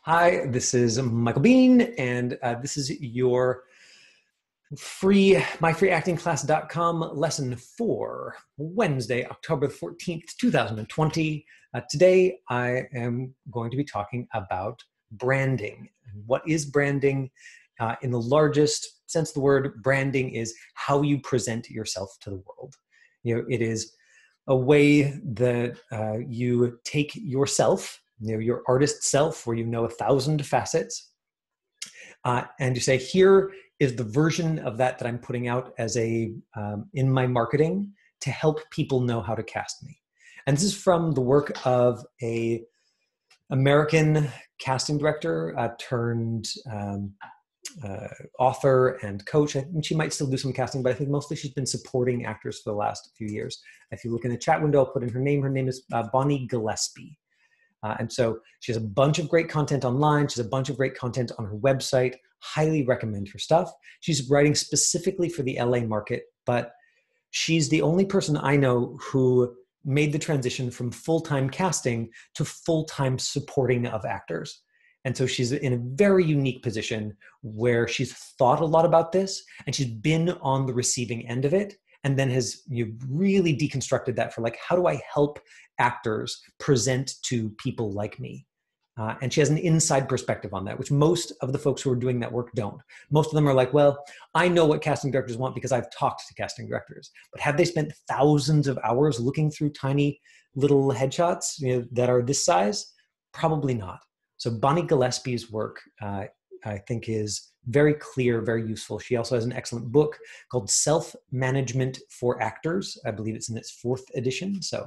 Hi, this is Michael Bean, and this is your free myfreeactingclass.com lesson for Wednesday, October 14th, 2020. Today, I am going to be talking about branding. What is branding? In the largest sense of the word, branding is how you present yourself to the world. It is a way that you take yourself, your artist self, where 1,000 facets, and you say, here is the version of that I'm putting out as in my marketing to help people know how to cast me. And this is from the work of a American casting director turned author and coach. I think she might still do some casting, but I think mostly she's been supporting actors for the last few years. If you look in the chat window, I'll put in her name. Her name is Bonnie Gillespie. And so she has a bunch of great content online. She has a bunch of great content on her website. Highly recommend her stuff. She's writing specifically for the LA market, but she's the only person I know who made the transition from full-time casting to full-time supporting of actors. And so she's in a very unique position where she's thought a lot about this and she's been on the receiving end of it, and then has really deconstructed that for like, how do I help actors present to people like me? And she has an inside perspective on that, which most of the folks who are doing that work don't. Most of them are like, well, I know what casting directors want because I've talked to casting directors. But have they spent thousands of hours looking through tiny little headshots that are this size? Probably not. So Bonnie Gillespie's work, I think, is very clear, very useful. She also has an excellent book called Self-Management for Actors. I believe it's in its 4th edition. So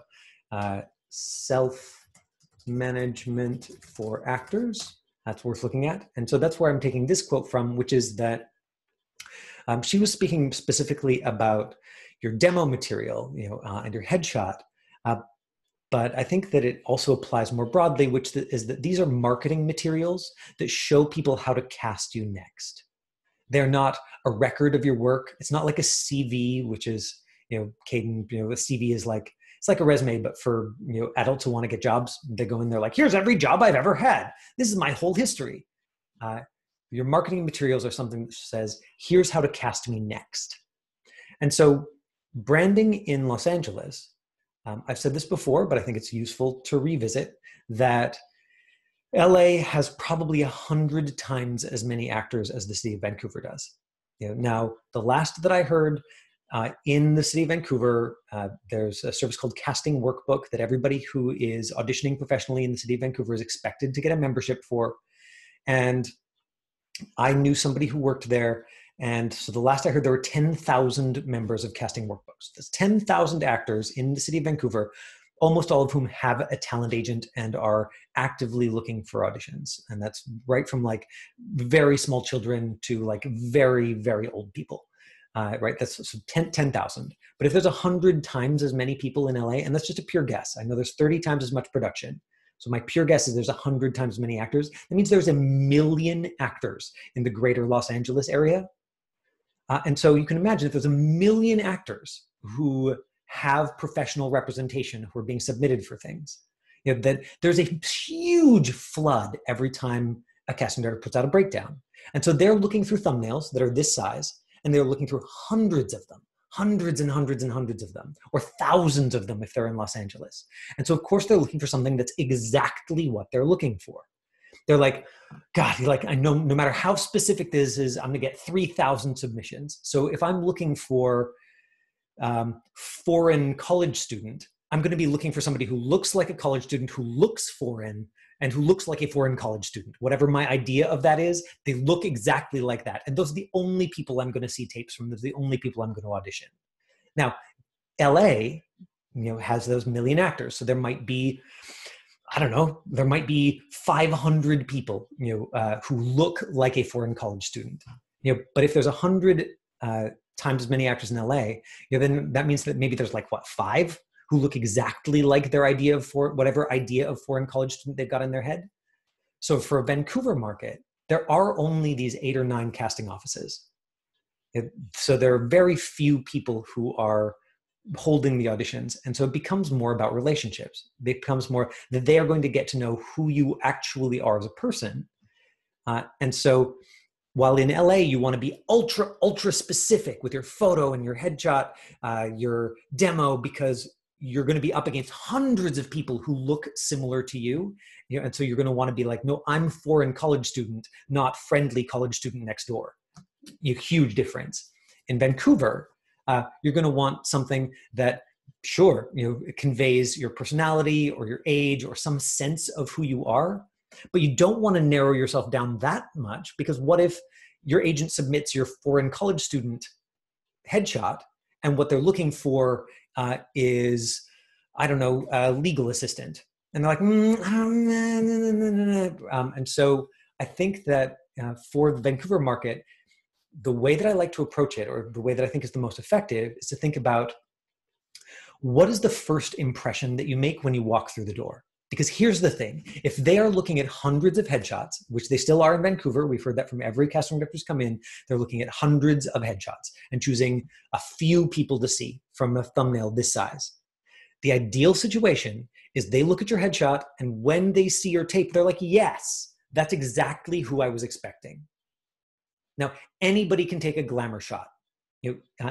Self-Management for Actors, that's worth looking at. And so that's where I'm taking this quote from, which is that she was speaking specifically about your demo material, and your headshot. But I think that it also applies more broadly, which is that these are marketing materials that show people how to cast you next. They're not a record of your work. It's not like a CV, which is, Caden, a CV is like, it's like a resume, but for, adults who want to get jobs. They go in there like, here's every job I've ever had. This is my whole history. Your marketing materials are something that says, here's how to cast me next. And so branding in Los Angeles, I've said this before, but I think it's useful to revisit, that LA has probably 100 times as many actors as the city of Vancouver does. Now, the last that I heard in the city of Vancouver, there's a service called Casting Workbook that everybody who is auditioning professionally in the city of Vancouver is expected to get a membership for. And I knew somebody who worked there. And so the last I heard, there were 10,000 members of Casting Workbooks. That's 10,000 actors in the city of Vancouver, almost all of whom have a talent agent and are actively looking for auditions. And that's right from like very small children to like very, very old people, right? That's so 10,000. But if there's 100 times as many people in LA, and that's just a pure guess, I know there's 30 times as much production. So my pure guess is there's 100 times as many actors. That means there's 1 million actors in the greater Los Angeles area. And so you can imagine if there's 1 million actors who have professional representation, who are being submitted for things, that there's a huge flood every time a casting director puts out a breakdown. And so they're looking through thumbnails that are this size, and they're looking through hundreds of them, hundreds and hundreds and hundreds of them, or thousands of them if they're in Los Angeles. And so of course they're looking for something that's exactly what they're looking for. They're like, God, I know no matter how specific this is, I'm gonna get 3,000 submissions. So if I'm looking for foreign college student, I'm gonna be looking for somebody who looks like a college student, who looks foreign, and who looks like a foreign college student. Whatever my idea of that is, they look exactly like that. And those are the only people I'm gonna see tapes from. Those are the only people I'm gonna audition. Now, LA, has those 1 million actors. So there might be, I don't know, there might be 500 people, who look like a foreign college student, but if there's 100 times as many actors in LA, then that means that maybe there's like, 5 who look exactly like their idea of whatever idea of foreign college student they've got in their head. So for a Vancouver market, there are only these 8 or 9 casting offices. So there are very few people who are holding the auditions. And so it becomes more about relationships. It becomes more that they are going to get to know who you actually are as a person. And so while in LA, you want to be ultra, ultra specific with your photo and your headshot, your demo, because you're going to be up against hundreds of people who look similar to you. And so you're going to want to be like, no, I'm foreign college student, not friendly college student next door. Huge difference. In Vancouver, you're going to want something that, sure, it conveys your personality or your age or some sense of who you are, but you don't want to narrow yourself down that much, because what if your agent submits your foreign college student headshot and what they're looking for is, I don't know, a legal assistant. And they're like, and so I think that for the Vancouver market, the way that I like to approach it, or the way that I think is the most effective, is to think about what is the first impression that you make when you walk through the door? Because here's the thing, if they are looking at hundreds of headshots, which they still are in Vancouver, we've heard that from every casting director who's come in, they're looking at hundreds of headshots and choosing a few people to see from a thumbnail this size. The ideal situation is they look at your headshot, and when they see your tape, they're like, yes, that's exactly who I was expecting. Now, anybody can take a glamour shot,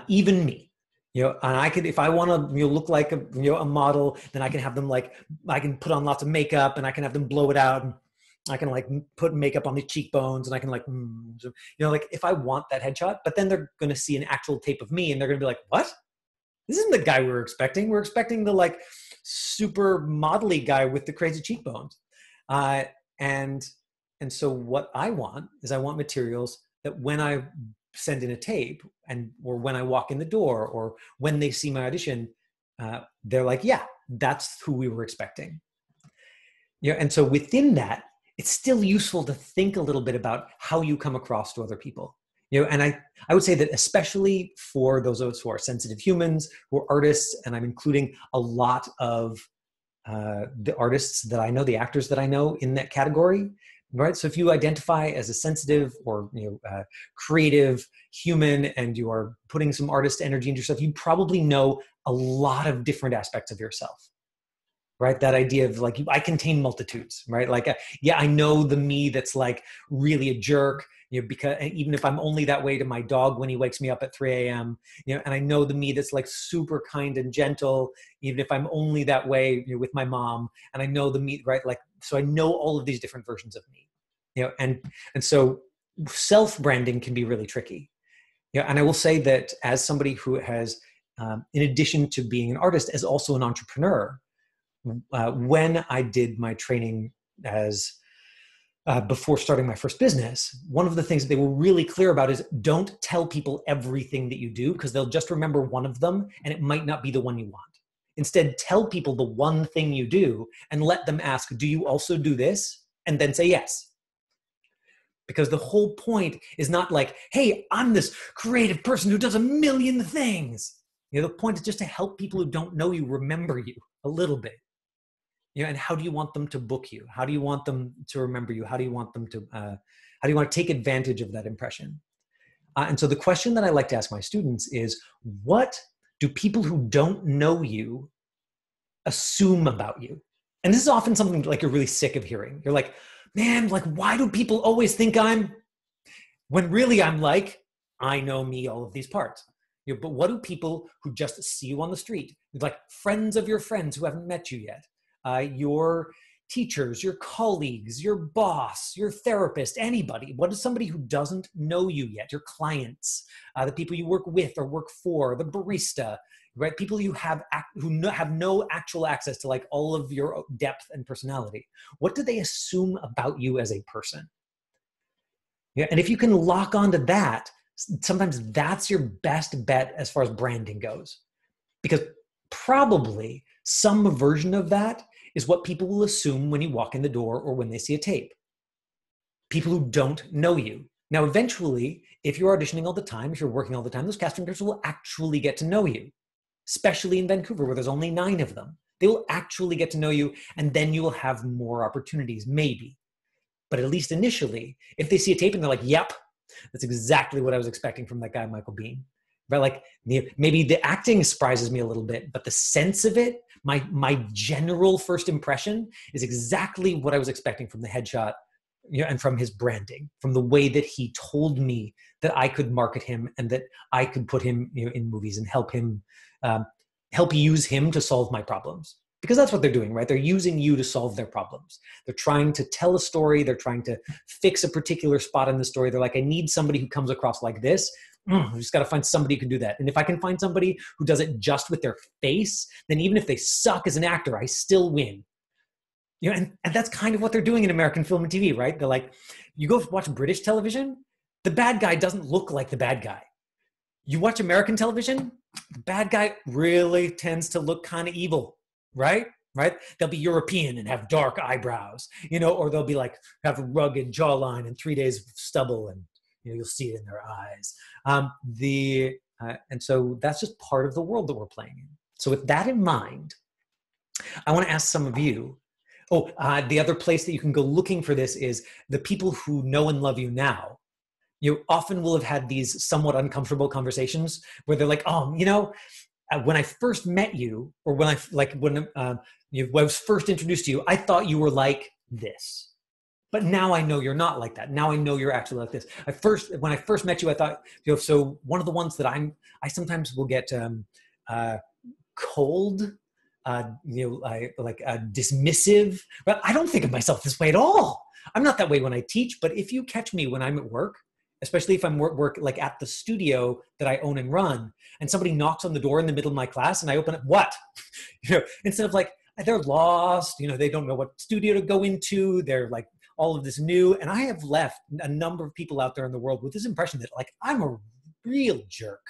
even me. And I could, if I want to, look like a model, then I can have them I can put on lots of makeup, and I can have them blow it out, and I can put makeup on the cheekbones, and I can if I want that headshot, but then they're going to see an actual tape of me, and they're going to be like, what? This isn't the guy we were expecting. We're expecting the super modelly guy with the crazy cheekbones. And so what I want is I want materials that when I send in a tape, or when I walk in the door, or when they see my audition, they're like, yeah, that's who we were expecting. And so within that, it's still useful to think a little bit about how you come across to other people. And I would say that especially for those of us who are sensitive humans, who are artists, and I'm including a lot of the artists that I know, the actors that I know in that category, right? So if you identify as a sensitive or creative human, and you are putting some artist energy into yourself, you probably know a lot of different aspects of yourself, right? That idea of I contain multitudes, right? I know the me that's really a jerk, because even if I'm only that way to my dog when he wakes me up at 3 a.m., and I know the me that's super kind and gentle, even if I'm only that way with my mom, and I know the me, right? So I know all of these different versions of me, and so self-branding can be really tricky. And I will say that as somebody who has, in addition to being an artist, as also an entrepreneur, when I did my training as before starting my first business, one of the things that they were really clear about is don't tell people everything that you do, because they'll just remember one of them, and it might not be the one you want. Instead, tell people the one thing you do and let them ask, do you also do this? And then say yes. Because the whole point is not hey, I'm this creative person who does a million things. The point is just to help people who don't know you remember you a little bit. And how do you want them to book you? How do you want them to remember you? How do you want them to, how do you want to take advantage of that impression? And so the question that I like to ask my students is, what do people who don't know you assume about you? And this is often something you're really sick of hearing. You're like, man, why do people always think when really I'm I know me, all of these parts. But what do people who just see you on the street, friends of your friends who haven't met you yet, your teachers, your colleagues, your boss, your therapist, anybody, what is somebody who doesn't know you yet, your clients, the people you work with or work for, the barista, right? People you have who have no actual access to all of your depth and personality. What do they assume about you as a person? And if you can lock onto that, sometimes that's your best bet as far as branding goes, because probably some version of that is what people will assume when you walk in the door or when they see a tape. People who don't know you. Now, eventually, if you're auditioning all the time, if you're working all the time, those casting directors will actually get to know you, especially in Vancouver where there's only 9 of them. They will actually get to know you, and then you will have more opportunities, maybe. But at least initially, if they see a tape and they're like, yep, that's exactly what I was expecting from that guy, Michael Bean. right? Like maybe the acting surprises me a little bit, but the sense of it, my general first impression is exactly what I was expecting from the headshot, and from his branding, from the way that he told me that I could market him and that I could put him, in movies and help him, help use him to solve my problems. Because that's what they're doing, right? They're using you to solve their problems. They're trying to tell a story. They're trying to fix a particular spot in the story. They're like, I need somebody who comes across like this. I just got to find somebody who can do that. And if I can find somebody who does it just with their face, then even if they suck as an actor, I still win. And that's kind of what they're doing in American film and TV, right? They're like, you go watch British television, the bad guy doesn't look like the bad guy. You watch American television, the bad guy really tends to look kind of evil. Right? They'll be European and have dark eyebrows, or they'll be like, have a rugged jawline and 3 days of stubble, and you'll see it in their eyes. And so that's just part of the world that we're playing in. So with that in mind, I want to ask some of you, the other place that you can go looking for this is the people who know and love you now. You often will have had these somewhat uncomfortable conversations where they're like, when I first met you, or when I was first introduced to you, I thought you were like this, but now I know you're not like that. Now I know you're actually like this. When I first met you, I thought, so one of the ones that I sometimes will get cold, dismissive, but I don't think of myself this way at all. I'm not that way when I teach, but if you catch me when I'm at work, especially if I'm work like at the studio that I own and run, and somebody knocks on the door in the middle of my class and I open it, what? Instead of like, they're lost, they don't know what studio to go into. They're like all of this new. And I have left a number of people out there in the world with this impression that like, I'm a real jerk.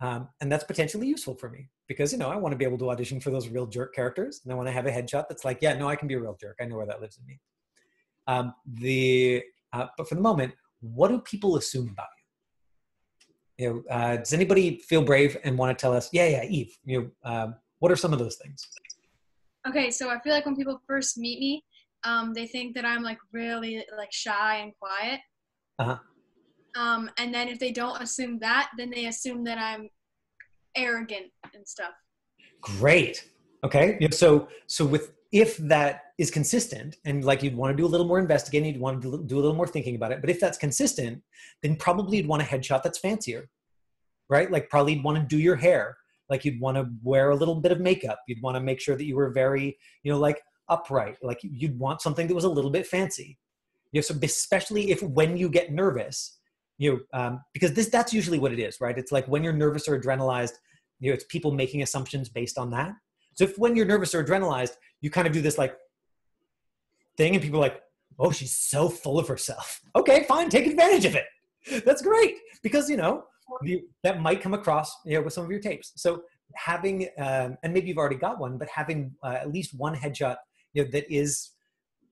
And that's potentially useful for me because, I want to be able to audition for those real jerk characters. And I want to have a headshot that's like, yeah, no, I can be a real jerk. I know where that lives in me. But for the moment, what do people assume about you? Does anybody feel brave and want to tell us? Yeah, Eve. What are some of those things? Okay, so I feel like when people first meet me, they think that I'm like really like shy and quiet. And then if they don't assume that, then they assume that I'm arrogant and stuff. Great. Okay. So if that is consistent and like you'd want to do a little more investigating, you'd want to do a little more thinking about it. But if that's consistent, then probably you'd want a headshot that's fancier, right? Like probably you'd want to do your hair. Like you'd want to wear a little bit of makeup. You'd want to make sure that you were very, like upright. Like you'd want something that was a little bit fancy. So especially if when you get nervous, because that's usually what it is, right? It's like when you're nervous or adrenalized, it's people making assumptions based on that. So if when you're nervous or adrenalized, you kind of do this like thing and people are like, oh, she's so full of herself. Okay, fine, take advantage of it. That's great because, that might come across, with some of your tapes. So having, and maybe you've already got one, but having at least one headshot, that is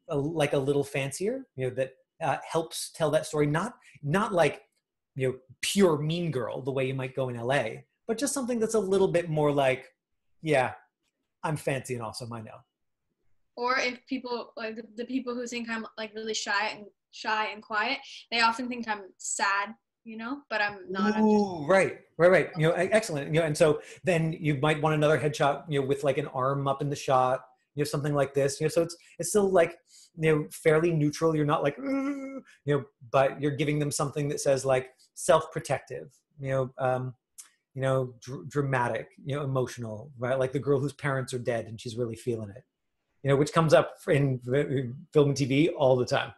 like a little fancier, that helps tell that story. Not like, pure mean girl, the way you might go in LA, but just something that's a little bit more like, yeah, I'm fancy and awesome, I know. Or if people, like the people who think I'm like really shy and quiet, they often think I'm sad, but I'm not. Ooh, right. Excellent. And so then you might want another headshot, with like an arm up in the shot, something like this, so it's still like, fairly neutral. You're not like, but you're giving them something that says like self-protective, dramatic, emotional, right? Like the girl whose parents are dead and she's really feeling it, which comes up in film and TV all the time.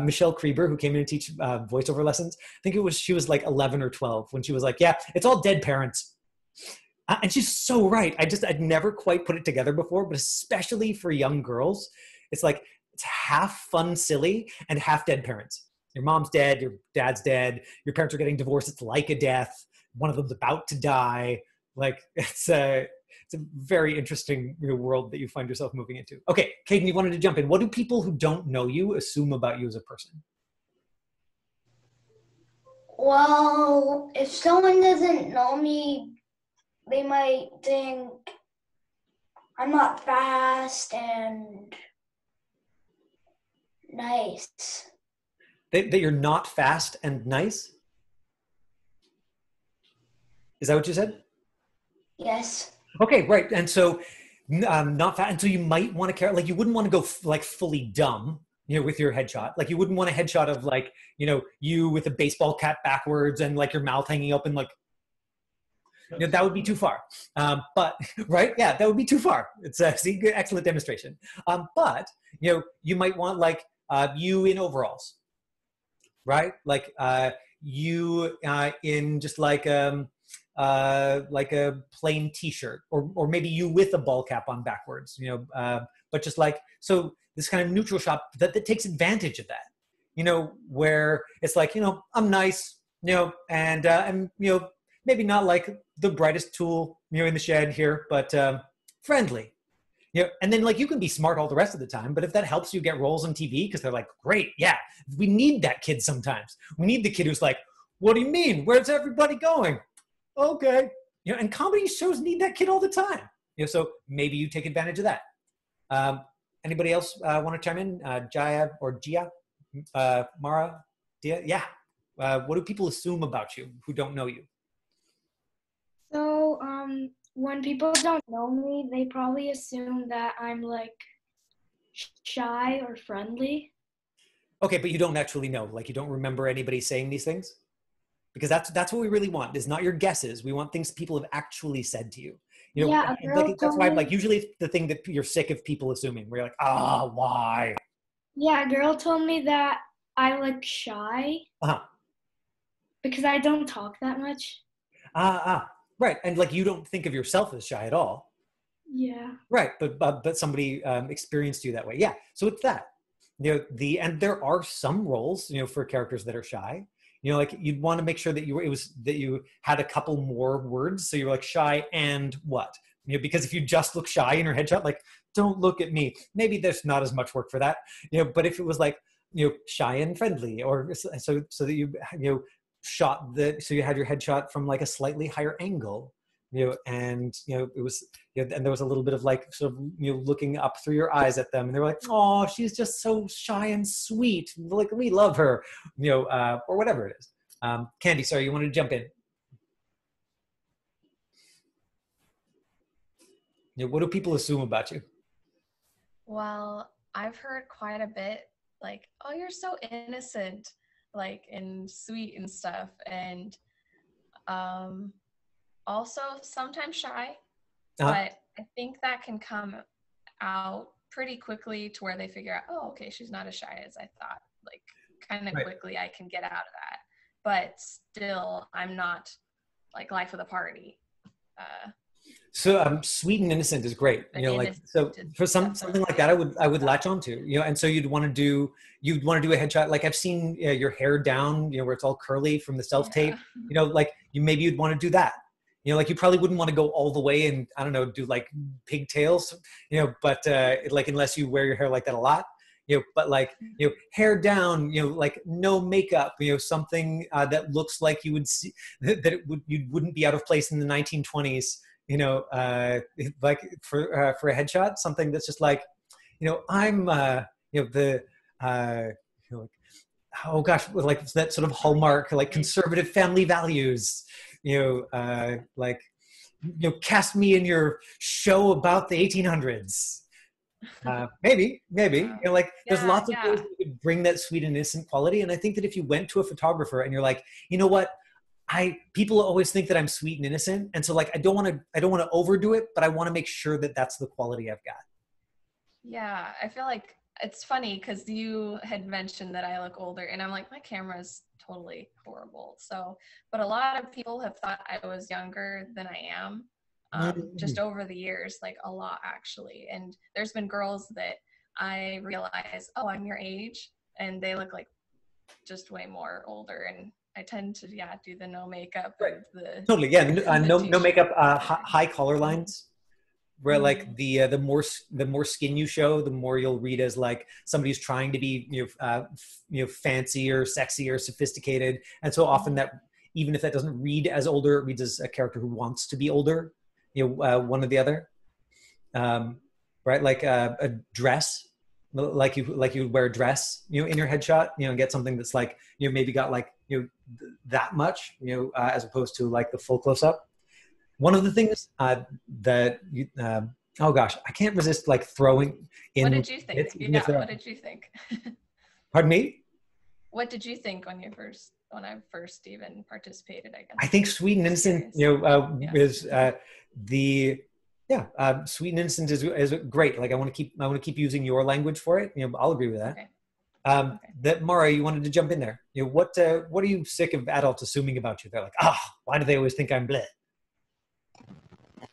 Michelle Krieber, who came in to teach voiceover lessons, I think she was like 11 or 12 when she was like, yeah, it's all dead parents. And she's so right. I'd never quite put it together before, but especially for young girls, it's like, it's half fun, silly, and half dead parents. Your mom's dead, your dad's dead, your parents are getting divorced. It's like a death. One of them's about to die. Like it's a very interesting world that you find yourself moving into. Okay, Caden, you wanted to jump in. What do people who don't know you assume about you as a person? Well, if someone doesn't know me, they might think I'm not fast and nice. That you're not fast and nice? Is that what you said? Yes. Okay, right. And so not fat. And so you might want to care, like you wouldn't want to go like fully dumb, with your headshot. Like you wouldn't want a headshot of like, you with a baseball cap backwards and like your mouth hanging open, like, that would be too far. But right, yeah, that would be too far. It's a good, excellent demonstration. But you might want like you in overalls, right? Like you in just like a plain T-shirt, or maybe you with a ball cap on backwards, but just like, so this kind of neutral shot that takes advantage of that, where it's like, I'm nice, and maybe not like the brightest tool, in the shed here, but friendly. And then like you can be smart all the rest of the time, but if that helps you get roles on TV, because they're like, great, yeah, we need that kid sometimes. We need the kid who's like, what do you mean? Where's everybody going? Okay. And comedy shows need that kid all the time. So maybe you take advantage of that. Anybody else want to chime in? Jaya or Gia? Mara? Dia? Yeah. What do people assume about you who don't know you? So, when people don't know me, they probably assume that I'm like shy or friendly. Okay, but you don't actually know. Like you don't remember anybody saying these things? Because that's what we really want. Is not your guesses. We want things people have actually said to you. Yeah, like, that's why I'm like, usually it's the thing that you're sick of people assuming, where you're like, why? Yeah, a girl told me that I look shy. Because I don't talk that much. Right. And like, you don't think of yourself as shy at all. Yeah. Right. But somebody experienced you that way. Yeah. So it's that, and there are some roles, for characters that are shy, like you'd want to make sure that you had a couple more words. So you're like shy and what, because if you just look shy in your headshot, like, don't look at me, maybe there's not as much work for that, but if it was like, shy and friendly, or so that you shot so you had your headshot from like a slightly higher angle, and it was, and there was a little bit of like sort of looking up through your eyes at them, and they were like, oh, she's just so shy and sweet, like we love her, or whatever it is. Candy, sorry, you wanted to jump in? What do people assume about you? Well, I've heard quite a bit like, oh, you're so innocent, like, and sweet and stuff, and also sometimes shy, but I think that can come out pretty quickly to where they figure out, oh, okay, she's not as shy as I thought, like kind of quickly I can get out of that, but still I'm not like life of the party. So sweet and innocent is great, like, so for something like that, I would latch onto, and so you'd want to do a headshot. Like I've seen your hair down, where it's all curly from the self-tape, like maybe you'd want to do that, like you probably wouldn't want to go all the way and, I don't know, do like pigtails, but like unless you wear your hair like that a lot, but like, hair down, like no makeup, something that looks like you would see that you wouldn't be out of place in the 1920s, like for a headshot, something that's just like, I'm, like, oh gosh, like that sort of hallmark, like conservative family values, like, cast me in your show about the 1800s. Maybe, like there's lots of ways that you could bring that sweet and innocent quality. And I think that if you went to a photographer and you're like, what, people always think that I'm sweet and innocent. And so like, I don't want to overdo it, but I want to make sure that that's the quality I've got. Yeah. I feel like it's funny because you had mentioned that I look older, and I'm like, my camera's totally horrible. So, but a lot of people have thought I was younger than I am, just over the years, like a lot actually. And there's been girls that I realize, oh, I'm your age, and they look like just way more older. And I tend to, do the no makeup. Right. Totally. Yeah. No makeup, high collar lines, where like the more skin you show, the more you'll read as like somebody's trying to be, fancy or sexy or sophisticated. And so often that, even if that doesn't read as older, it reads as a character who wants to be older, one or the other. Right. Like a dress, like you would wear a dress, in your headshot, and get something that's like, maybe got like, that much, as opposed to like the full close up. one of the things that you, oh gosh, I can't resist like throwing in. What did you think? What did you think? Pardon me? What did you think when I first even participated, I guess? I think Sweet and Innocent, is Sweet and Innocent is great. Like I want to keep using your language for it. I'll agree with that. Okay. That Mara, you wanted to jump in there. What are you sick of adults assuming about you? They're like, why do they always think I'm bleh?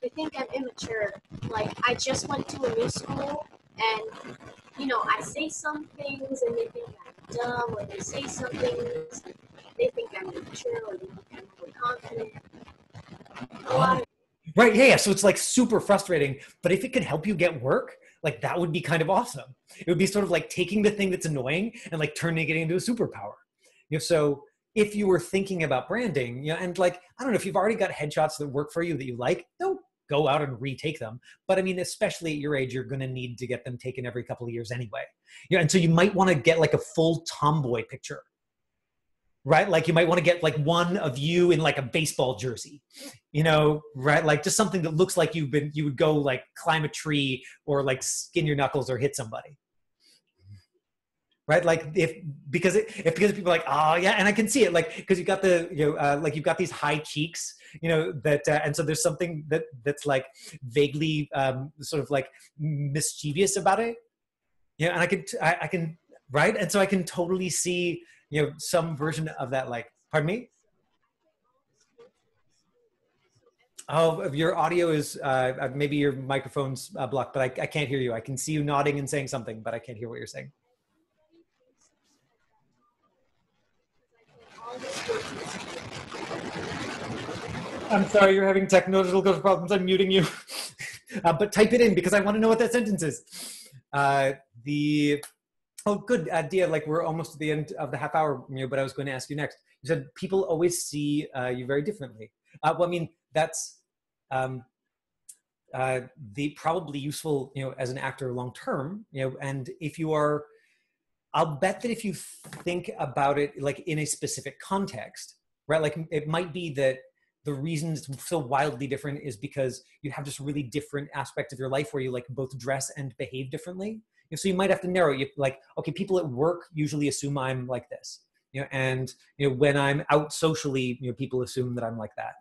They think I'm immature. Like, I just went to a new school, and, I say some things, and they think I'm dumb, or they say some things, they think I'm immature, or they think I'm overconfident. A lot of Right, yeah. So it's like super frustrating, but if it could help you get work, like that would be kind of awesome. It would be sort of like taking the thing that's annoying and like turning it into a superpower. So if you were thinking about branding, and like, I don't know, if you've already got headshots that work for you that you like, don't go out and retake them. But I mean, especially at your age, you're going to need to get them taken every couple of years anyway. And so you might want to get like a full tomboy picture, right? Like you might want to get like one of you in like a baseball jersey, right? Like just something that looks like you would go like climb a tree or like skin your knuckles or hit somebody. Right, like because people are like, oh yeah, and I can see it, like because you got like you've got these high cheeks, that, and so there's something that's like vaguely sort of like mischievous about it, and I can, right, and so I can totally see some version of that. Like, pardon me. Oh, your audio is maybe your microphone's blocked, but I can't hear you. I can see you nodding and saying something, but I can't hear what you're saying. I'm sorry, you're having technical problems. I'm muting you. But type it in because I want to know what that sentence is. Oh, good, Dia, like we're almost at the end of the half hour, but I was going to ask you next. You said people always see you very differently. Well, I mean, that's the probably useful, as an actor long-term, and if you are, I'll bet that if you think about it like in a specific context, right? Like it might be that the reason it's so wildly different is because you have this really different aspect of your life where you like both dress and behave differently. So you might have to narrow it. Like, okay, people at work usually assume I'm like this, and when I'm out socially, people assume that I'm like that.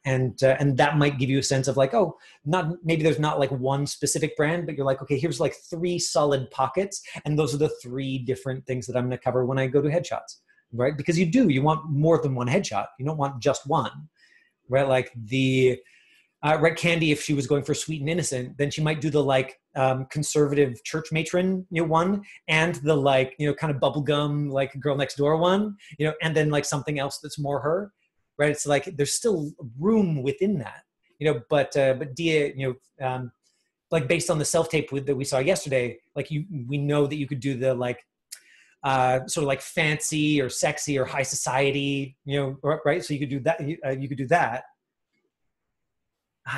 And that might give you a sense of like, oh, maybe there's not like one specific brand, but you're like, okay, here's like 3 solid pockets, and those are the 3 different things that I'm going to cover when I go to headshots, right? Because you want more than one headshot. You don't want just one, right? Like right, Candy, if she was going for Sweet and Innocent, then she might do the like conservative church matron one, and the like kind of bubblegum like girl next door one, and then like something else that's more her. Right, it's like there's still room within that, but Dia, like based on the self-tape that we saw yesterday, like we know that you could do the like sort of like fancy or sexy or high society, right? So you could do that. You could do that.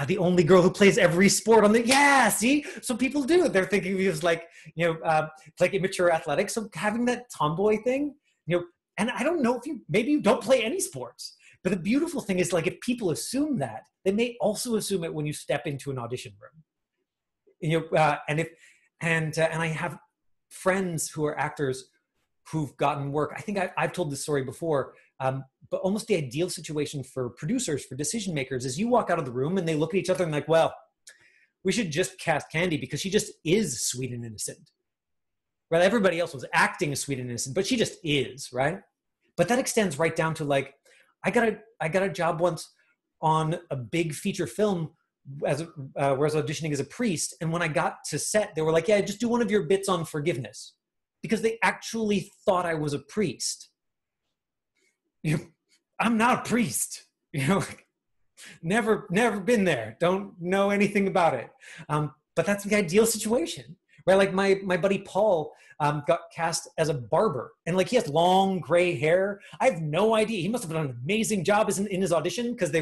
The only girl who plays every sport on see, so people do it. They're thinking of you as like like immature athletics. So having that tomboy thing, and I don't know if maybe you don't play any sports. But the beautiful thing is, like, if people assume that, they may also assume it when you step into an audition room. And I have friends who are actors who've gotten work. I think I've told this story before, but almost the ideal situation for producers, for decision makers, is you walk out of the room and they look at each other and like, well, we should just cast Candy because she just is sweet and innocent. Right? Everybody else was acting as sweet and innocent, but she just is, right? But that extends right down to like, I got a job once on a big feature film where I was auditioning as a priest, and when I got to set, they were like, "Yeah, just do one of your bits on forgiveness," because they actually thought I was a priest. I'm not a priest. Never been there. Don't know anything about it. But that's the ideal situation. Right, like my buddy Paul got cast as a barber, and like he has long gray hair. I have no idea. He must have done an amazing job in his audition because they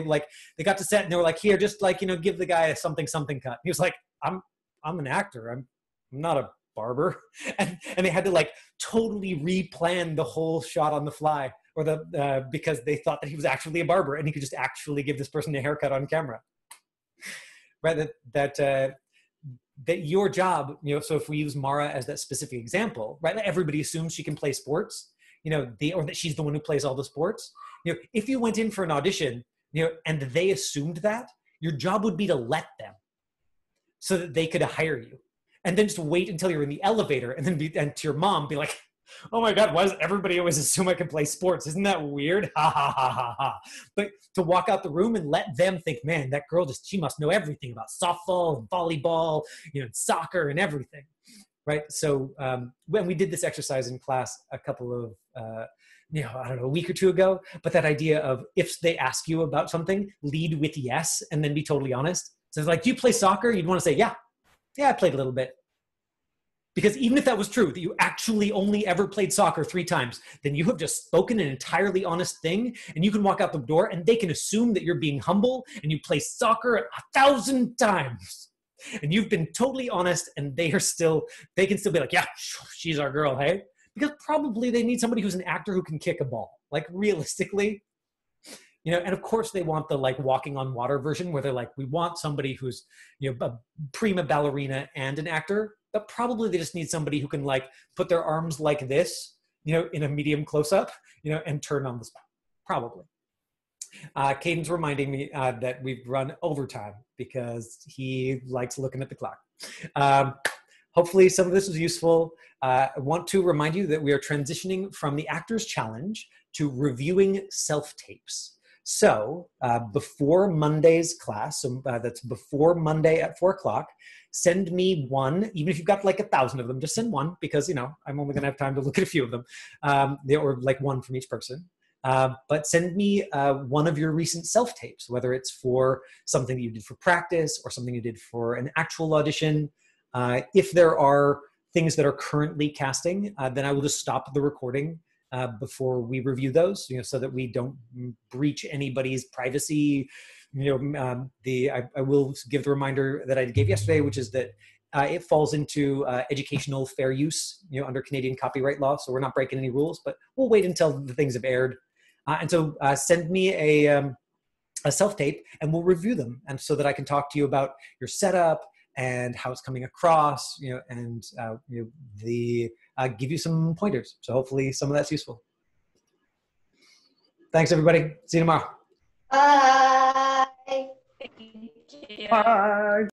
got to set and they were like, here, just like give the guy a something cut. He was like, I'm an actor. I'm not a barber, and they had to like totally replan the whole shot on the fly. or because they thought that he was actually a barber and he could just actually give this person a haircut on camera. Right? That your job, so if we use Mara as that specific example, right? Everybody assumes she can play sports, or that she's the one who plays all the sports. If you went in for an audition, and they assumed that, your job would be to let them, so that they could hire you, and then just wait until you're in the elevator, and then and to your mom be like, "Oh my God, why does everybody always assume I can play sports? Isn't that weird?" Ha ha ha ha ha. But to walk out the room and let them think, "Man, that girl she must know everything about softball and volleyball, and soccer and everything." Right? So when we did this exercise in class a couple of, I don't know, a week or two ago, but that idea of if they ask you about something, lead with yes, and then be totally honest. So it's like, "Do you play soccer?" You'd want to say, yeah, I played a little bit. Because even if that was true, that you actually only ever played soccer 3 times, then you have just spoken an entirely honest thing, and you can walk out the door and they can assume that you're being humble and you play soccer 1,000 times. And you've been totally honest, and they can still be like, "Yeah, she's our girl, hey?" Because probably they need somebody who's an actor who can kick a ball, like realistically. And of course they want the like walking on water version where they're like, "We want somebody who's, a prima ballerina and an actor," but probably they just need somebody who can like put their arms like this, in a medium close up, and turn on the spot, probably. Caden's reminding me that we've run overtime because he likes looking at the clock. Hopefully some of this was useful. I want to remind you that we are transitioning from the Actors Challenge to reviewing self-tapes. So before Monday's class, so that's before Monday at 4 o'clock, send me one, even if you've got like 1,000 of them, just send one because, I'm only gonna have time to look at a few of them, or like one from each person. But send me one of your recent self-tapes, whether it's for something that you did for practice or something you did for an actual audition. If there are things that are currently casting, then I will just stop the recording before we review those, so that we don't breach anybody's privacy. I will give the reminder that I gave yesterday, which is that it falls into educational fair use, under Canadian copyright law. So we're not breaking any rules, but we'll wait until the things have aired. And so send me a self-tape and we'll review them. And so that I can talk to you about your setup and how it's coming across, and give you some pointers. So hopefully some of that's useful. Thanks, everybody. See you tomorrow. Bye. Thank you. Bye.